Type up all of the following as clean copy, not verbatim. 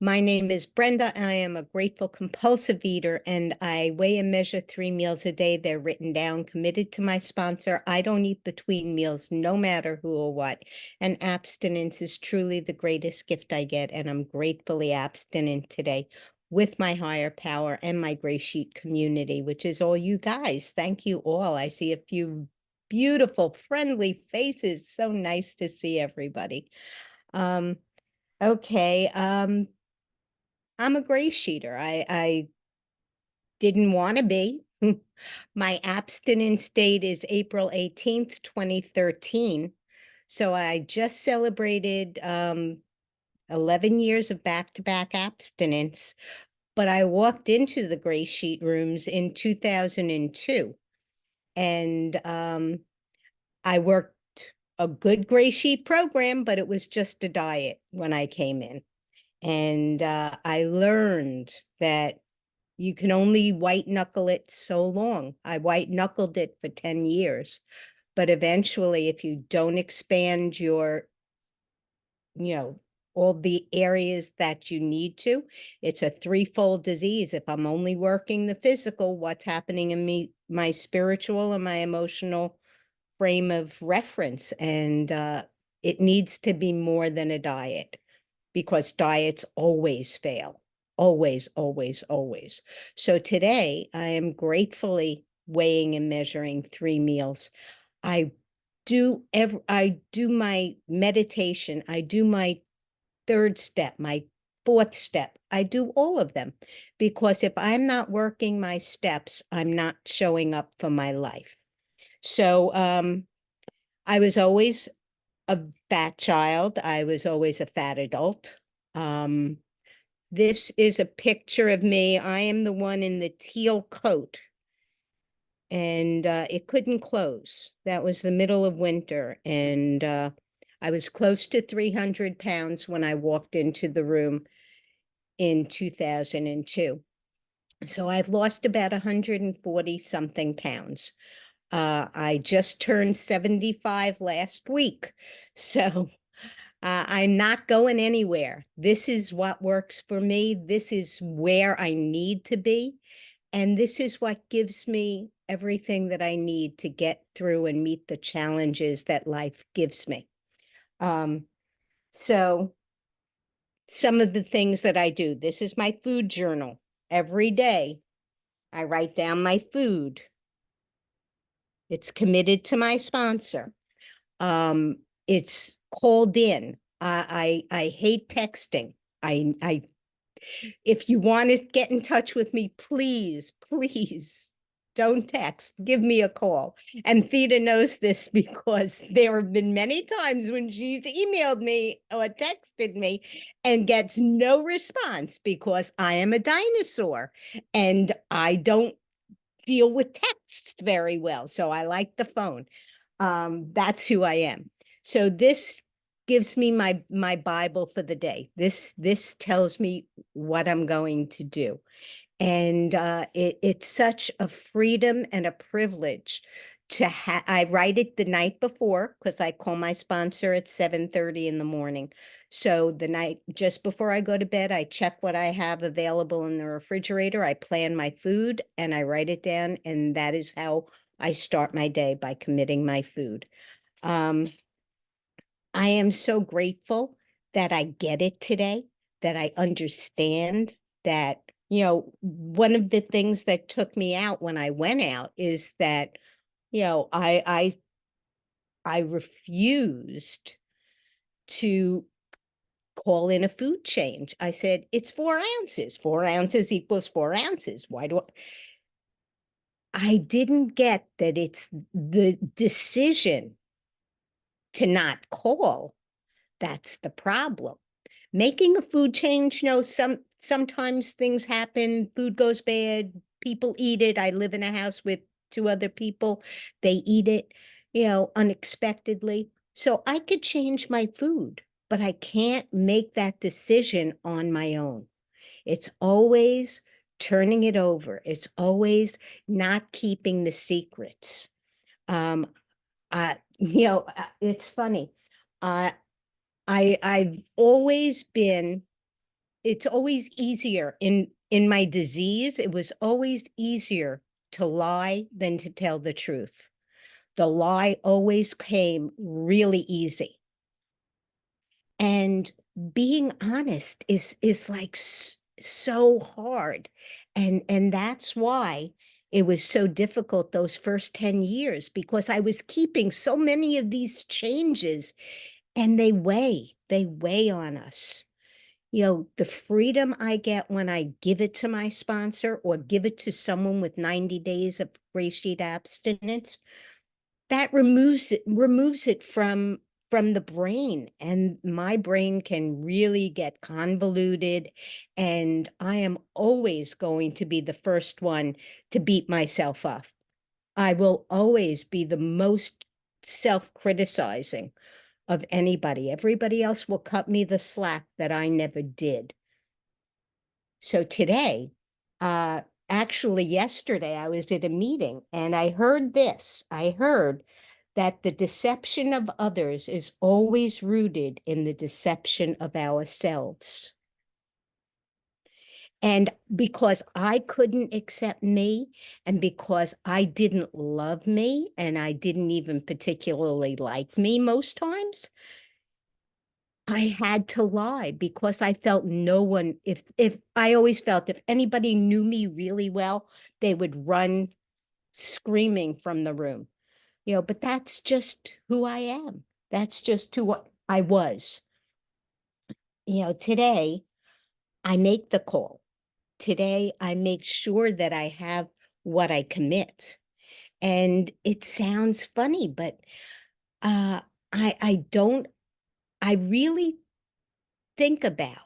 My name is Brenda. I am a grateful compulsive eater, and I weigh and measure 3 meals a day. They're written down, committed to my sponsor. I don't eat between meals, no matter who or what. And abstinence is truly the greatest gift I get, and I'm gratefully abstinent today with my higher power and my gray sheet community, which is all you guys. Thank you all. I see a few beautiful, friendly faces. So nice to see everybody. Okay. I'm a gray sheeter. I didn't want to be. My abstinence date is April 18th, 2013. So I just celebrated 11 years of back-to-back abstinence, but I walked into the gray sheet rooms in 2002. And I worked a good gray sheet program, but it was just a diet when I came in. And I learned that you can only white knuckle it so long. I white knuckled it for 10 years, but eventually if you don't expand your, all the areas that you need to, it's a threefold disease. If I'm only working the physical, what's happening in me, my spiritual and my emotional frame of reference? And it needs to be more than a diet, because diets always fail. Always, always, always. So today I am gratefully weighing and measuring 3 meals. I I do my meditation. I do my third step, my fourth step. I do all of them, because if I'm not working my steps, I'm not showing up for my life. So I was always a fat child. I was always a fat adult. Um, this is a picture of me. I am the one in the teal coat, and it couldn't close. That was the middle of winter, and I was close to 300 pounds when I walked into the room in 2002. So I've lost about 140 something pounds. I just turned 75 last week. So I'm not going anywhere. This is what works for me. This is where I need to be. And this is what gives me everything that I need to get through and meet the challenges that life gives me. So some of the things that I do, this is my food journal. Every day I write down my food. It's committed to my sponsor. It's called in. I hate texting. I if you want to get in touch with me, please, please don't text. Give me a call. And Theta knows this, because there have been many times when she's emailed me or texted me and gets no response, because I am a dinosaur and I don't deal with texts very well. So I like the phone. That's who I am. So this gives me my Bible for the day. This tells me what I'm going to do. And it's such a freedom and a privilege to have. I write it the night before, because I call my sponsor at 7:30 in the morning. So the night just before I go to bed, I check what I have available in the refrigerator. I plan my food and I write it down. And that is how I start my day, by committing my food. Um, I am so grateful that I get it today, that I understand that, one of the things that took me out when I went out is that, I refused to call in a food change. I said, it's 4 ounces. 4 ounces equals 4 ounces. Why do I didn't get that it's the decision to not call. That's the problem. Making a food change, sometimes things happen, food goes bad, people eat it. I live in a house with 2 other people. They eat it, unexpectedly. So I could change my food, but I can't make that decision on my own. It's always turning it over. It's always not keeping the secrets. Um, it's funny. I've always been it's always easier in my disease. It was always easier to lie than to tell the truth. The lie always came really easy. And being honest is like so hard. And that's why it was so difficult those first 10 years, because I was keeping so many of these changes, and they weigh on us. The freedom I get when I give it to my sponsor or give it to someone with 90 days of gray sheet abstinence, that removes it from the brain, and my brain can really get convoluted, and I am always going to be the first one to beat myself up. I will always be the most self-criticizing of anybody. Everybody else will cut me the slack that I never did. So today, uh, actually yesterday, I was at a meeting and I heard this. I heard that the deception of others is always rooted in the deception of ourselves. And because I couldn't accept me, and because I didn't love me, and I didn't even particularly like me most times, I had to lie, because I felt no one, if I always felt if anybody knew me really well, they would run screaming from the room. But that's just who I am. That's just who I was. Today I make the call. Today I make sure that I have what I commit. And it sounds funny, but uh, I don't, I really think about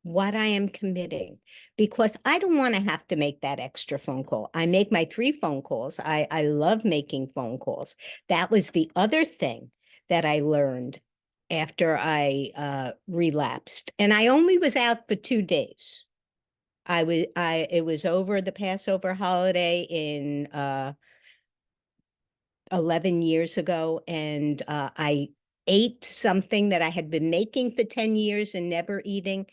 what I am committing, because I don't want to have to make that extra phone call. I make my 3 phone calls. I love making phone calls. That was the other thing that I learned after I relapsed. And I only was out for 2 days. It was over the Passover holiday in 11 years ago, and I ate something that I had been making for 10 years and never eating.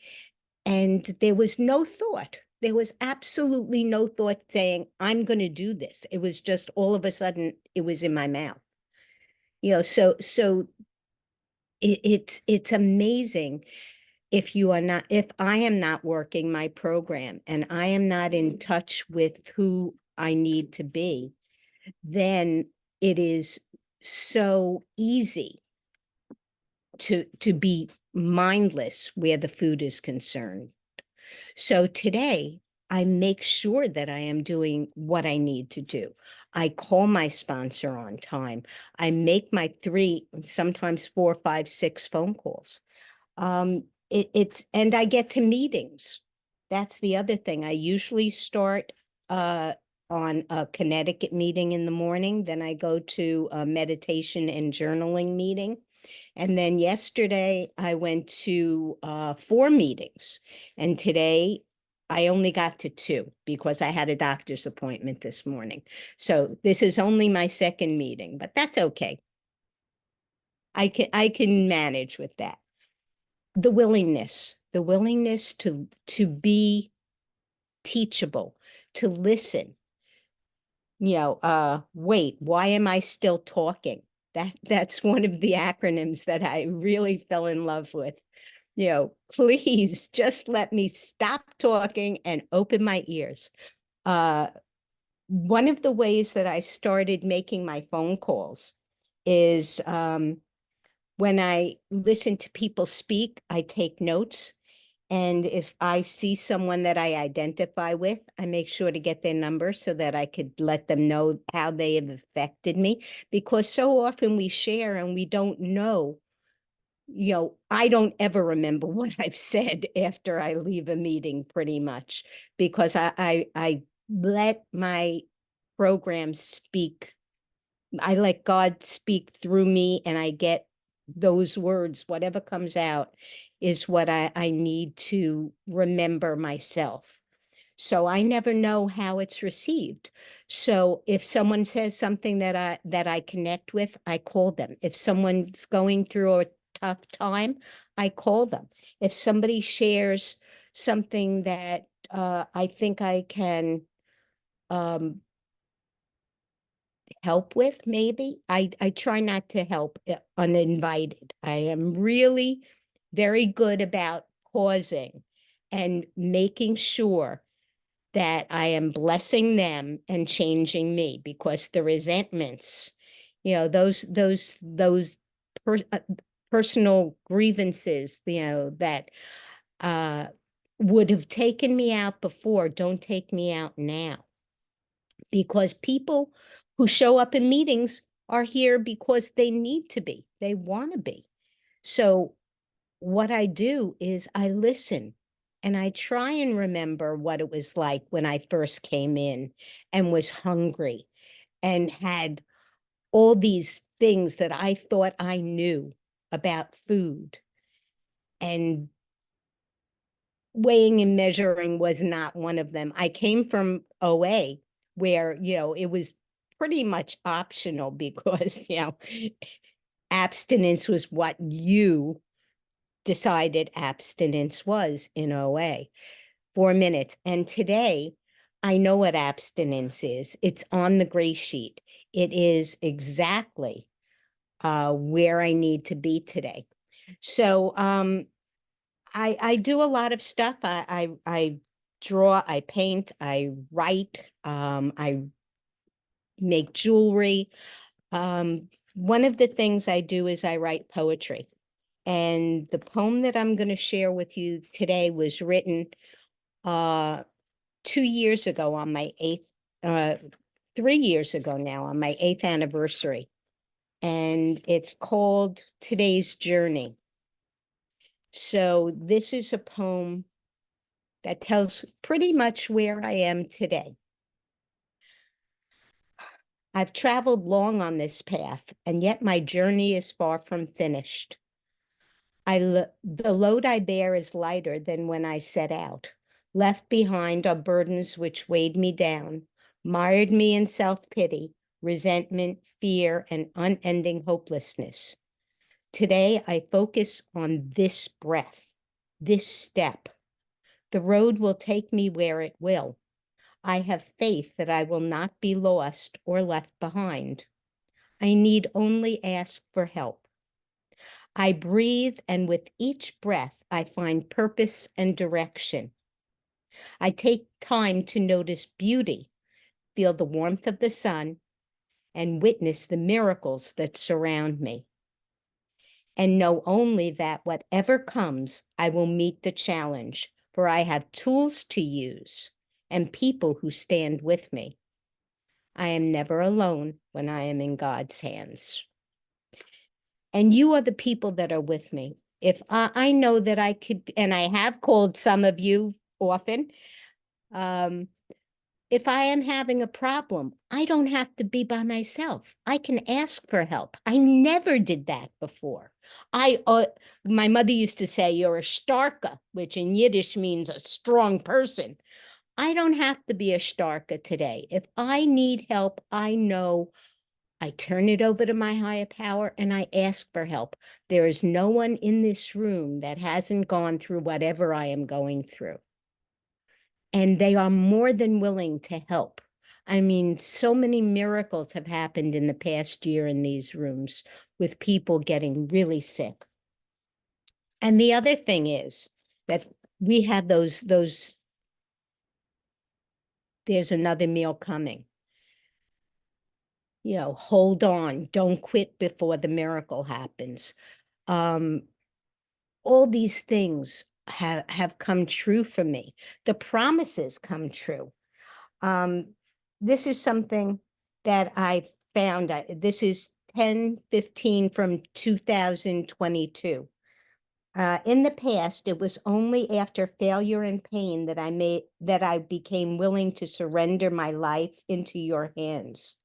And there was no thought. There was absolutely no thought saying, I'm going to do this. It was just all of a sudden, it was in my mouth. So it's amazing if I am not working my program and I am not in touch with who I need to be, then it is so easy to be mindless where the food is concerned. So today, I make sure that I am doing what I need to do. I call my sponsor on time. I make my 3, sometimes 4, 5, 6 phone calls. And I get to meetings. That's the other thing. I usually start on a Connecticut meeting in the morning. Then I go to a meditation and journaling meeting. And then yesterday I went to 4 meetings. And today I only got to 2 because I had a doctor's appointment this morning. So this is only my 2nd meeting, but that's okay. I can manage with that. The willingness to be teachable, to listen. Wait, why am I still talking? That's one of the acronyms that I really fell in love with. Please just let me stop talking and open my ears. One of the ways that I started making my phone calls is when I listen to people speak, I take notes. And if I see someone that I identify with, I make sure to get their number so that I could let them know how they have affected me. Because so often we share and we don't know, I don't ever remember what I've said after I leave a meeting, pretty much, because I let my program speak. I let God speak through me, and I get those words, whatever comes out is what I need to remember myself. So I never know how it's received. So if someone says something that I connect with, I call them. If someone's going through a tough time, I call them. If somebody shares something that I think I can help with, maybe. I try not to help uninvited. I am really very good about pausing and making sure that I am blessing them and changing me, because the resentments, those per, personal grievances, that uh, would have taken me out before, don't take me out now. Because people who show up in meetings are here because they need to be, they want to be. So what I do is I listen and I try and remember what it was like when I first came in and was hungry and had all these things that I thought I knew about food. And weighing and measuring was not one of them. I came from OA where, it was pretty much optional because, abstinence was what you decided abstinence was in OA. 4 minutes. And today, I know what abstinence is. It's on the gray sheet. It is exactly where I need to be today. So I do a lot of stuff. I draw, I paint, I write, I make jewelry. One of the things I do is I write poetry. And the poem that I'm going to share with you today was written 2 years ago on my eighth, 3 years ago now on my 8th anniversary. And it's called Today's Journey. So this is a poem that tells pretty much where I am today. I've traveled long on this path, and yet my journey is far from finished. The load I bear is lighter than when I set out. Left behind are burdens which weighed me down, mired me in self-pity, resentment, fear, and unending hopelessness. Today, I focus on this breath, this step. The road will take me where it will. I have faith that I will not be lost or left behind. I need only ask for help. I breathe, and with each breath, I find purpose and direction. I take time to notice beauty, feel the warmth of the sun, and witness the miracles that surround me. And know only that whatever comes, I will meet the challenge, for I have tools to use and people who stand with me. I am never alone when I am in God's hands. And you are the people that are with me. If I know that I could, and I have called some of you often, if I am having a problem, I don't have to be by myself. I can ask for help. I never did that before. My mother used to say, you're a starka, which in Yiddish means a strong person. I don't have to be a starka today. If I need help, I know I turn it over to my higher power and I ask for help. There is no one in this room that hasn't gone through whatever I am going through. And they are more than willing to help. I mean, so many miracles have happened in the past year in these rooms with people getting really sick. And the other thing is that we have those, there's another meal coming. Hold on, don't quit before the miracle happens. All these things have come true for me. The promises come true. This is something that I found. This is 10/15 from 2022. In the past, it was only after failure and pain that I became willing to surrender my life into your hands.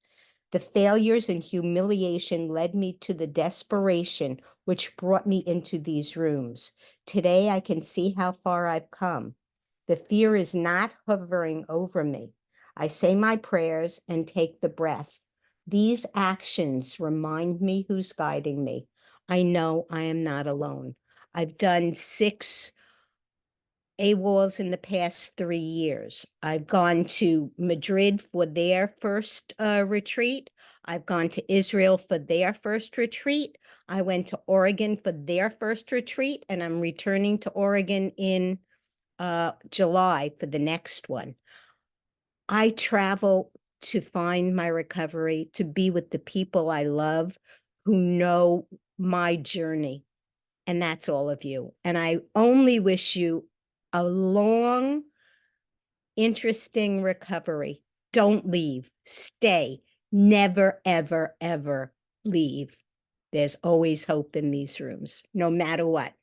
The failures and humiliation led me to the desperation which brought me into these rooms. Today, I can see how far I've come. The fear is not hovering over me. I say my prayers and take the breath. These actions remind me who's guiding me. I know I am not alone. I've done 6 AWOLs in the past 3 years. I've gone to Madrid for their first retreat. I've gone to Israel for their first retreat. I went to Oregon for their first retreat, and I'm returning to Oregon in July for the next one. I travel to find my recovery, to be with the people I love who know my journey. And that's all of you. And I only wish you a long, interesting recovery. Don't leave. Stay. Never, ever, ever leave. There's always hope in these rooms, no matter what.